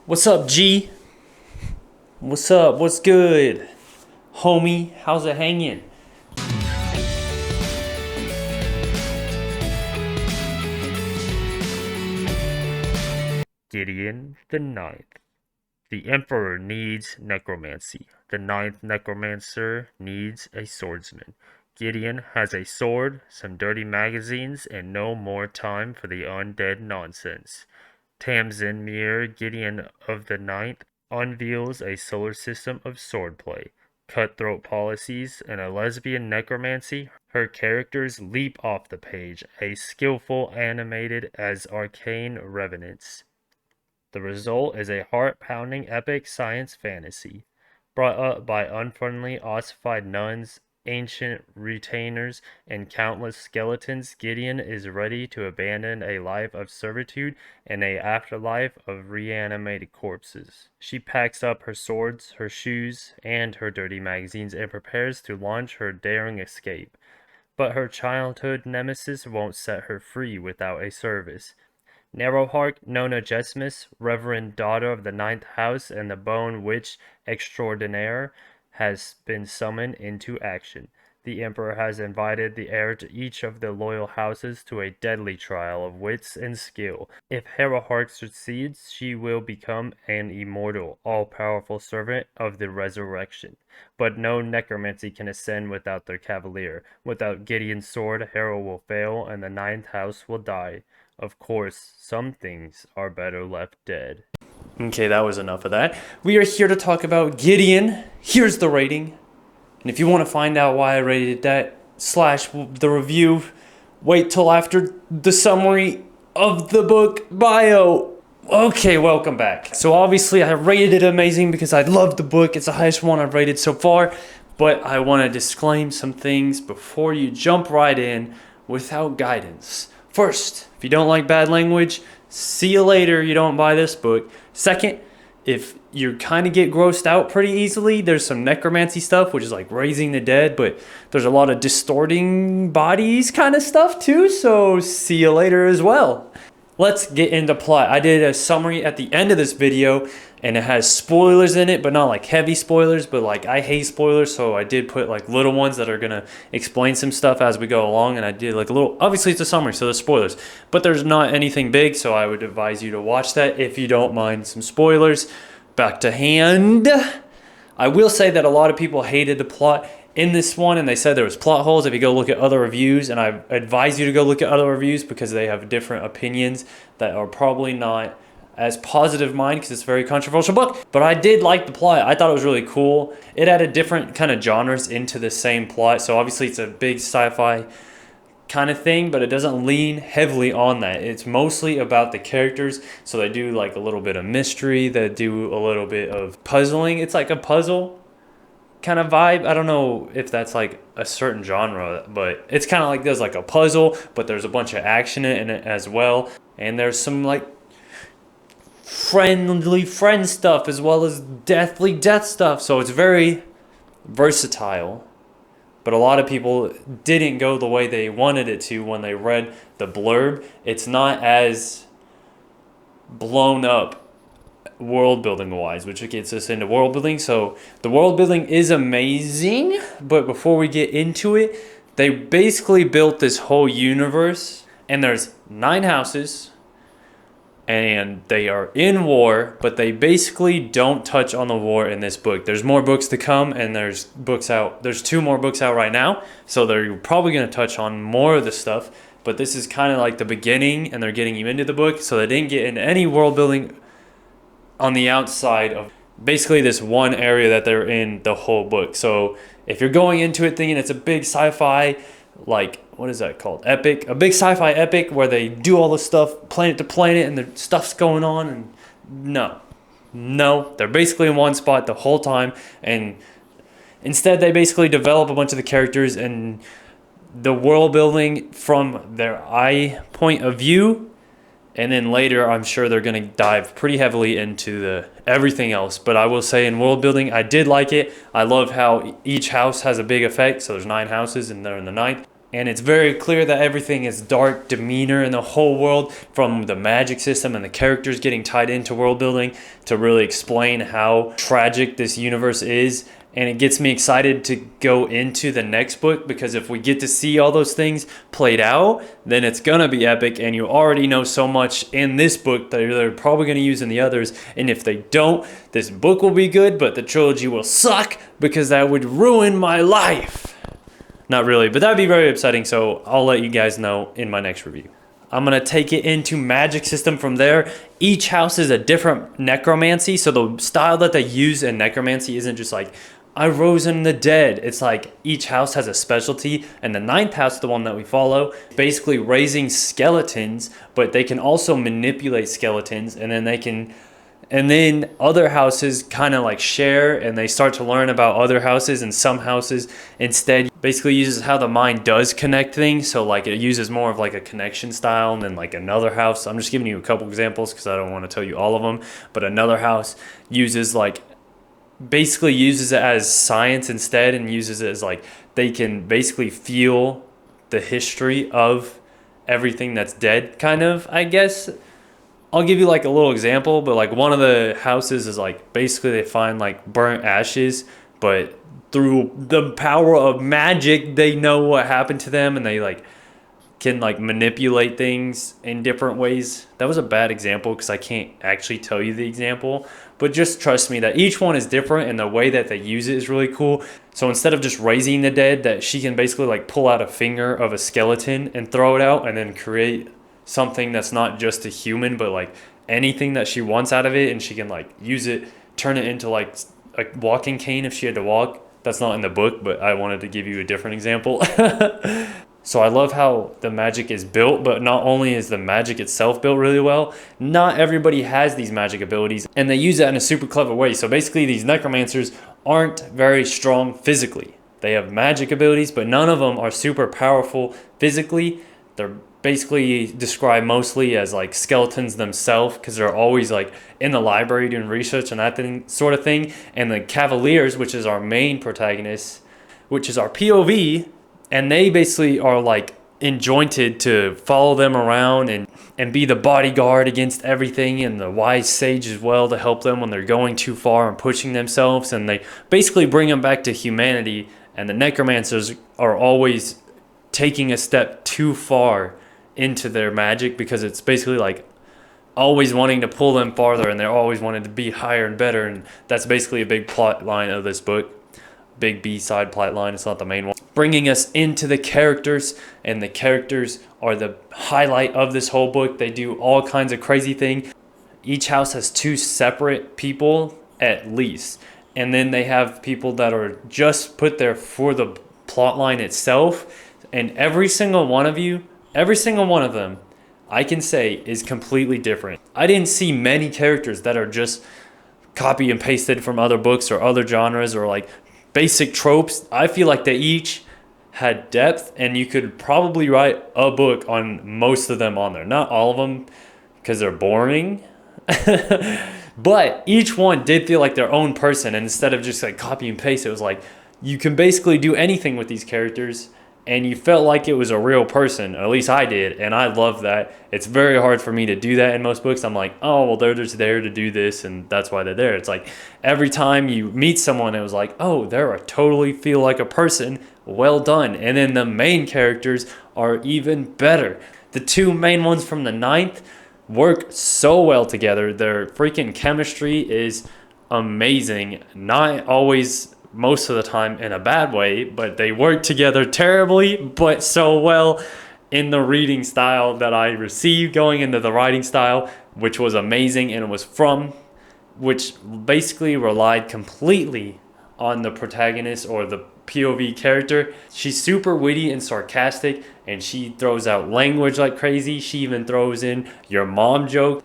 What's up, G? What's up? What's good? Homie, how's it hanging? Gideon the Ninth. The Emperor needs necromancy. The ninth necromancer needs a swordsman. Gideon has a sword, some dirty magazines, and no more time for the undead nonsense. Tamsin Muir Gideon of the Ninth unveils a solar system of swordplay, cutthroat policies, and a lesbian necromancy. Her characters leap off the page, as skillful animated as arcane revenants. The result is a heart-pounding epic science fantasy, brought up by unfriendly ossified nuns, ancient retainers, and countless skeletons. Gideon is ready to abandon a life of servitude and a afterlife of reanimated corpses. She packs up her swords, her shoes, and her dirty magazines and prepares to launch her daring escape. But her childhood nemesis won't set her free without a service. Narrowheart Nona Jesmus, Reverend Daughter of the Ninth House and the Bone Witch Extraordinaire, has been summoned into action. The Emperor has invited the heir to each of the loyal houses to a deadly trial of wits and skill. If Harrowheart succeeds, she will become an immortal, all-powerful servant of the resurrection. But no necromancy can ascend without their cavalier. Without Gideon's sword, Harrow will fail and the Ninth House will die. Of course, some things are better left dead. Okay, that was enough of that. We are here to talk about Gideon. Here's the rating. And if you want to find out why I rated that, slash the review, wait till after the summary of the book bio. Okay, welcome back. So obviously I rated it amazing because I love the book. It's the highest one I've rated so far. But I want to disclaim some things before you jump right in without guidance. First, if you don't like bad language, see you later. You don't buy this book. Second, if you kind of get grossed out pretty easily, there's some necromancy stuff, which is like raising the dead, but there's a lot of distorting bodies kind of stuff too, so see you later as well. Let's get into plot. I did a summary at the end of this video, and it has spoilers in it, but not like heavy spoilers, but like I hate spoilers, so I did put like little ones that are gonna explain some stuff as we go along, and I did like a little, obviously it's a summary, so there's spoilers, but there's not anything big, so I would advise you to watch that if you don't mind some spoilers. Back to hand. I will say that a lot of people hated the plot in this one, and they said there was plot holes. If you go look at other reviews, and I advise you to go look at other reviews because they have different opinions that are probably not as positive mine because it's a very controversial book. But I did like the plot. I thought it was really cool. It added different kind of genres into the same plot. So obviously it's a big sci-fi kind of thing, but it doesn't lean heavily on that. It's mostly about the characters. So they do like a little bit of mystery. They do a little bit of puzzling. It's like a puzzle kind of vibe. I don't know if that's like a certain genre, but it's kind of like there's like a puzzle, but there's a bunch of action in it as well. And there's some like friendly friend stuff as well as deathly death stuff. So it's very versatile. But a lot of people didn't go the way they wanted it to when they read the blurb. It's not as blown up world building wise, which gets us into world building. So the world building is amazing, but before we get into it, they basically built this whole universe, and there's 9 houses, and they are in war, but they basically don't touch on the war in this book. There's more books to come, and there's 2 more books out right now, so they're probably going to touch on more of the stuff, but this is kind of like the beginning, and they're getting you into the book, so they didn't get into any world building on the outside of basically this one area that they're in the whole book. So if you're going into it thinking it's a big sci-fi, like, what is that called? Epic. A big sci-fi epic where they do all this stuff planet to planet and the stuff's going on, and no, they're basically in one spot the whole time, and instead they basically develop a bunch of the characters and the world building from their eye point of view. And then later, I'm sure they're going to dive pretty heavily into the everything else. But I will say in world building, I did like it. I love how each house has a big effect. So there's 9 houses and they're in the 9th. And it's very clear that everything is dark demeanor in the whole world, from the magic system and the characters getting tied into world building to really explain how tragic this universe is. And it gets me excited to go into the next book, because if we get to see all those things played out, then it's gonna be epic. And you already know so much in this book that they're probably gonna use in the others. And if they don't, this book will be good, but the trilogy will suck, because that would ruin my life. Not really, but that would be very upsetting, so I'll let you guys know in my next review. I'm going to take it into magic system from there. Each house is a different necromancy, so the style that they use in necromancy isn't just like, I rose in the dead. It's like each house has a specialty, and the ninth house, the one that we follow, basically raising skeletons, but they can also manipulate skeletons, and then other houses kind of like share, and they start to learn about other houses, and some houses instead basically uses how the mind does connect things. So like it uses more of like a connection style, and then like another house, I'm just giving you a couple examples because I don't want to tell you all of them, but another house uses like basically uses it as science instead, and uses it as like they can basically feel the history of everything that's dead, kind of, I guess. I'll give you like a little example, but like one of the houses is like basically they find like burnt ashes, but through the power of magic, they know what happened to them, and they like can like manipulate things in different ways. That was a bad example because I can't actually tell you the example, but just trust me that each one is different, and the way that they use it is really cool. So instead of just raising the dead, that she can basically like pull out a finger of a skeleton and throw it out, and then create something that's not just a human, but like anything that she wants out of it, and she can like use it, turn it into like a walking cane if she had to walk. That's not in the book, but I wanted to give you a different example. So I love how the magic is built, but not only is the magic itself built really well, not everybody has these magic abilities, and they use that in a super clever way. So basically these necromancers aren't very strong physically. They have magic abilities, but none of them are super powerful physically. They're basically described mostly as like skeletons themselves, because they're always like in the library doing research and that sort of thing. And the Cavaliers, which is our main protagonist, which is our POV, and they basically are like enjoined to follow them around and be the bodyguard against everything, and the wise sage as well to help them when they're going too far and pushing themselves, and they basically bring them back to humanity. And the necromancers are always taking a step too far into their magic, because it's basically like always wanting to pull them farther, and they're always wanting to be higher and better. And that's basically a big plot line of this book. Big B-side plot line, it's not the main one. Bringing us into the characters, and the characters are the highlight of this whole book. They do all kinds of crazy things. Each house has two separate people at least, and then they have people that are just put there for the plot line itself. And every single one of them, I can say is completely different. I didn't see many characters that are just copy and pasted from other books or other genres or like basic tropes. I feel like they each had depth, and you could probably write a book on most of them on there. Not all of them, because they're boring. But each one did feel like their own person, and instead of just like copy and paste, it was like you can basically do anything with these characters, and you felt like it was a real person. At least I did, and I love that. It's very hard for me to do that in most books. I'm like, oh, well, they're just there to do this, and that's why they're there. It's like every time you meet someone, it was like, oh, they're a totally feel like a person. Well done. And then the main characters are even better. The two main ones from the ninth work so well together. Their freaking chemistry is amazing. Not always, most of the time, in a bad way, but they work together terribly, but so well in the reading style that I received going into the writing style, which was amazing. And it was which basically relied completely on the protagonist or the POV character. She's super witty and sarcastic, and she throws out language like crazy. She even throws in your mom joke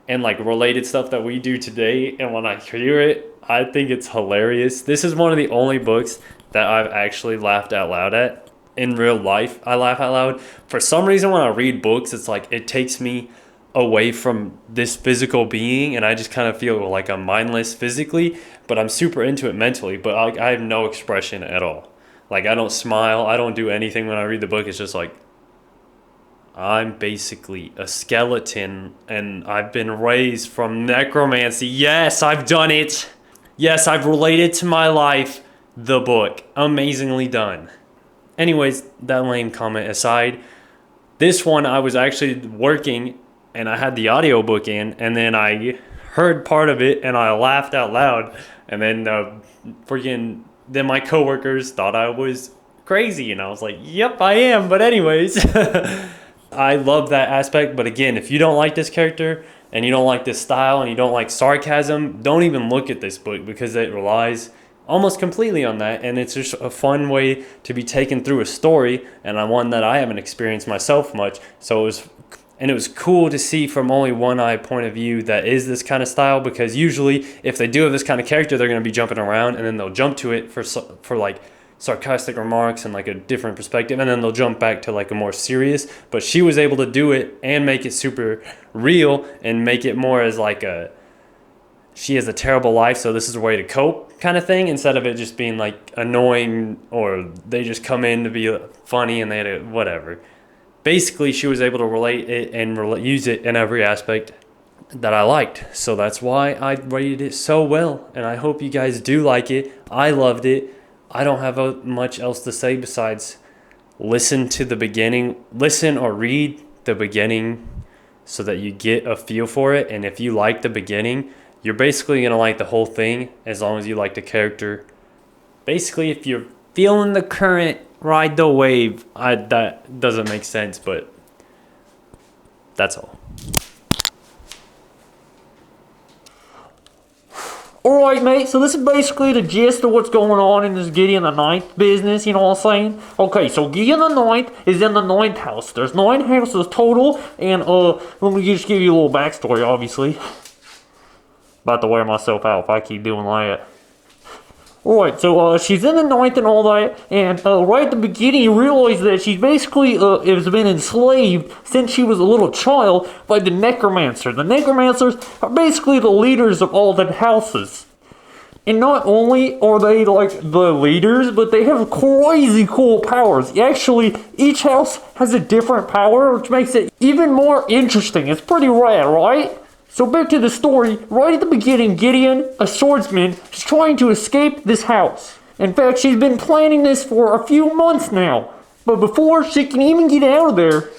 and like related stuff that we do today. And when I hear it, I think it's hilarious. This is one of the only books that I've actually laughed out loud at. In real life, I laugh out loud. For some reason, when I read books, it's like it takes me away from this physical being, and I just kind of feel like I'm mindless physically, but I'm super into it mentally, but I have no expression at all. Like, I don't smile. I don't do anything when I read the book. It's just like, I'm basically a skeleton and I've been raised from necromancy. Yes, I've done it. Yes, I've related to my life. The book. Amazingly done. Anyways, that lame comment aside, this one I was actually working and I had the audiobook in, and then I heard part of it and I laughed out loud, and then then my coworkers thought I was crazy, and I was like, yep, I am. But anyways, I love that aspect. But again, if you don't like this character and you don't like this style and you don't like sarcasm, don't even look at this book, because it relies almost completely on that, and it's just a fun way to be taken through a story, and one that I haven't experienced myself much. So it was cool to see from only one eye point of view that is this kind of style, because usually if they do have this kind of character, they're going to be jumping around, and then they'll jump to it for like sarcastic remarks and like a different perspective, and then they'll jump back to like a more serious. But she was able to do it and make it super real and make it more as like she has a terrible life, so this is a way to cope kind of thing, instead of it just being like annoying, or they just come in to be funny and they had to whatever. Basically, she was able to relate it and use it in every aspect that I liked. So that's why I rated it so well, and I hope you guys do like it. I loved it. I don't have much else to say besides listen to the beginning. Listen or read the beginning so that you get a feel for it. And if you like the beginning, you're basically going to like the whole thing, as long as you like the character. Basically, if you're feeling the current, ride the wave. That doesn't make sense, but that's all. Alright, mate, so this is basically the gist of what's going on in this Gideon the Ninth business, you know what I'm saying? Okay, so Gideon the Ninth is in the 9th house. There's 9 houses total, and let me just give you a little backstory, obviously. About to wear myself out if I keep doing that. Alright, so she's in the 9th and all that, and right at the beginning you realize that she's basically has been enslaved since she was a little child by the necromancer. The necromancers are basically the leaders of all the houses. And not only are they like the leaders, but they have crazy cool powers. Actually, each house has a different power, which makes it even more interesting. It's pretty rad, right? So back to the story, right at the beginning, Gideon, a swordsman, is trying to escape this house. In fact, she's been planning this for a few months now. But before she can even get out of there,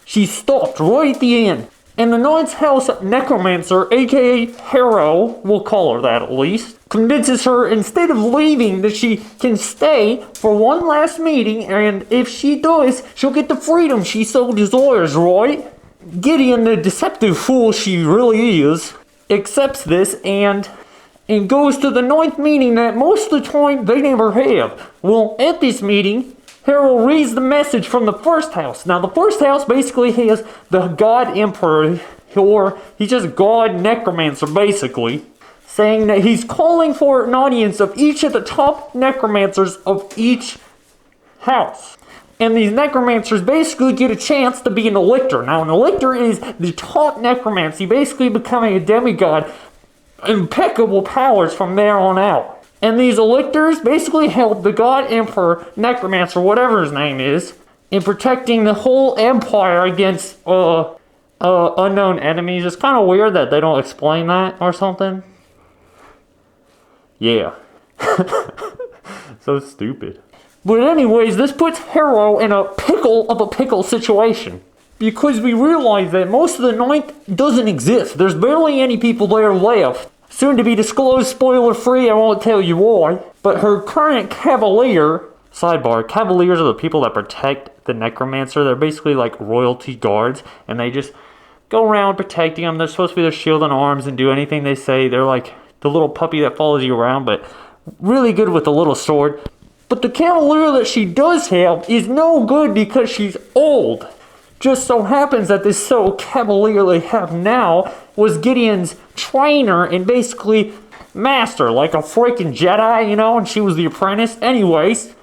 she's stopped right at the end. And the 9th house necromancer, aka Harrow, we'll call her that at least, convinces her instead of leaving that she can stay for one last meeting, and if she does, she'll get the freedom she so desires, right? Gideon, the deceptive fool she really is, accepts this and goes to the 9th meeting that most of the time they never have. Well, at this meeting, Harold reads the message from the 1st house. Now, the 1st house basically has the God Emperor, or he's just God Necromancer, basically, saying that he's calling for an audience of each of the top necromancers of each house. And these necromancers basically get a chance to be an elector. Now, an elector is the top necromancy, basically becoming a demigod. Impeccable powers from there on out. And these electors basically help the God Emperor, Necromancer, whatever his name is, in protecting the whole empire against unknown enemies. It's kind of weird that they don't explain that or something. Yeah. So stupid. But anyways, this puts Harrow in a pickle situation. Because we realize that most of the 9th doesn't exist. There's barely any people there left. Soon to be disclosed, spoiler free, I won't tell you why. But her current cavalier, sidebar, cavaliers are the people that protect the necromancer. They're basically like royalty guards, and they just go around protecting them. They're supposed to be their shield and arms and do anything they say. They're like the little puppy that follows you around, but really good with a little sword. But the cavalier that she does have is no good because she's old. Just so happens that this cavalier they have now was Gideon's trainer and basically master, like a freaking Jedi, you know, and she was the apprentice. Anyways,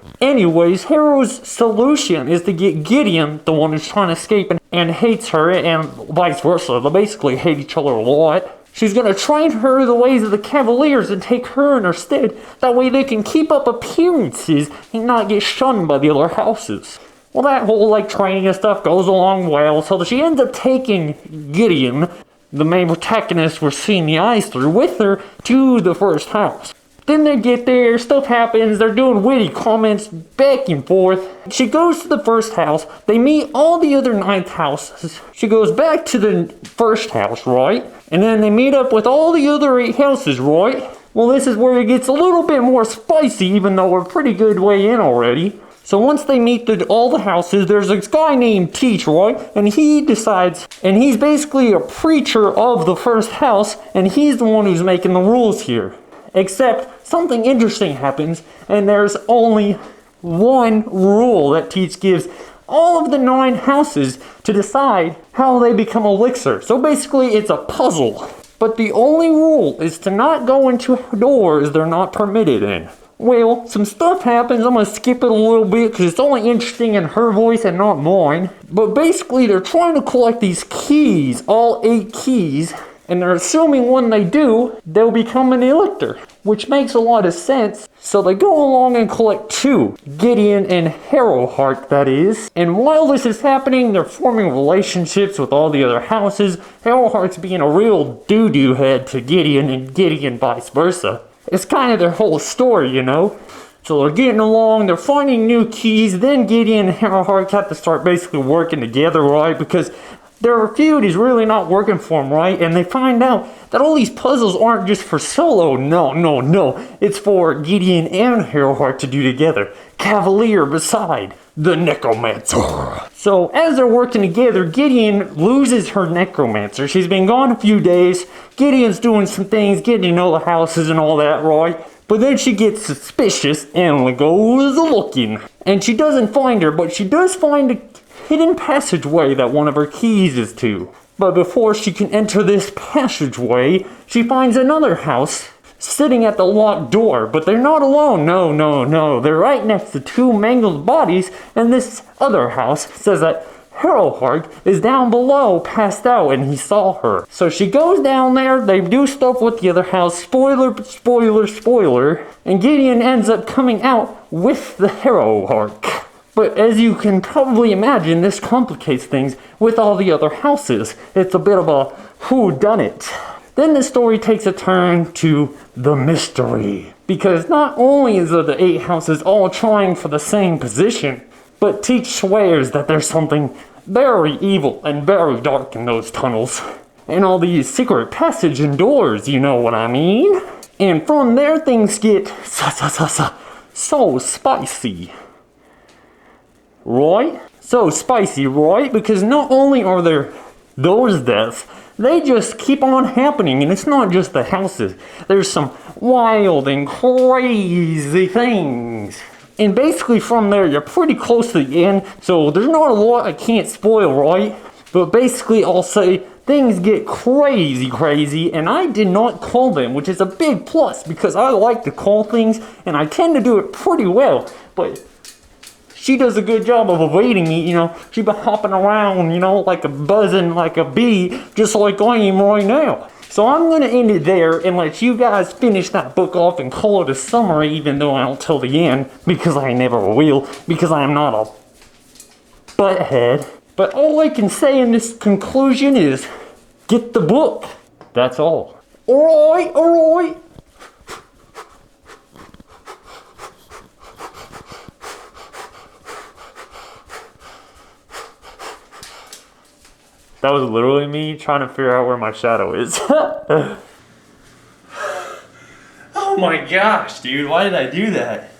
Harrow's solution is to get Gideon, the one who's trying to escape and hates her, and vice versa. They basically hate each other a lot. She's gonna train her the ways of the Cavaliers and take her in her stead. That way they can keep up appearances and not get shunned by the other houses. Well, that whole like training and stuff goes along well, so that she ends up taking Gideon, the main protagonist we're seeing the eyes through, with her to the first house. Then they get there, stuff happens, they're doing witty comments back and forth. She goes to the first house, they meet all the other 9th houses. She goes back to the first house, right? And then they meet up with all the other 8 houses, right? Well, this is where it gets a little bit more spicy, even though we're a pretty good way in already. So once they meet all the houses, there's this guy named Teach, right? And he decides, and he's basically a preacher of the first house, and he's the one who's making the rules here. Except something interesting happens, and there's only one rule that Teach gives all of the 9 houses to decide how they become elixir. So basically it's a puzzle. But the only rule is to not go into doors they're not permitted in. Well, some stuff happens. I'm going to skip it a little bit because it's only interesting in her voice and not mine. But basically they're trying to collect these keys, all 8 keys. And they're assuming when they do, they'll become an elixir, which makes a lot of sense. So they go along and collect 2, Gideon and Harrowheart, that is. And while this is happening, they're forming relationships with all the other houses. Harrowheart's being a real doo-doo head to Gideon, and Gideon vice versa. It's kind of their whole story, you know. So they're getting along, they're finding new keys. Then Gideon and Harrowheart have to start basically working together, right? Because their feud is really not working for them, right? And they find out that all these puzzles aren't just for Solo. No. It's for Gideon and Harrowheart to do together. Cavalier beside the Necromancer. So as they're working together, Gideon loses her Necromancer. She's been gone a few days. Gideon's doing some things, getting to know the houses and all that, right? But then she gets suspicious and goes looking. And she doesn't find her, but she does find a hidden passageway that one of her keys is to. But before she can enter this passageway, she finds another house sitting at the locked door. But they're not alone. No. They're right next to 2 mangled bodies, and this other house says that Harrowheart is down below, passed out, and he saw her. So she goes down there, they do stuff with the other house, spoiler, and Gideon ends up coming out with the Harrowheart. But as you can probably imagine, this complicates things with all the other houses. It's a bit of a whodunit. Then the story takes a turn to the mystery. Because not only is the 8 houses all trying for the same position, but Teach swears that there's something very evil and very dark in those tunnels. And all these secret passage and doors, you know what I mean? And from there things get so spicy. Right? So spicy, right? Because not only are there those deaths, they just keep on happening, and it's not just the houses. There's some wild and crazy things. And basically from there, you're pretty close to the end, so there's not a lot I can't spoil, right? But basically, I'll say things get crazy, and I did not call them, which is a big plus, because I like to call things, and I tend to do it pretty well, but she does a good job of evading me, you know. She been hopping around, you know, like a buzzing, like a bee, just like I am right now. So I'm going to end it there and let you guys finish that book off and call it a summary, even though I don't tell the end, because I never will, because I am not a butthead. But all I can say in this conclusion is, get the book. That's all. Alright. That was literally me trying to figure out where my shadow is. Oh my gosh, dude, why did I do that?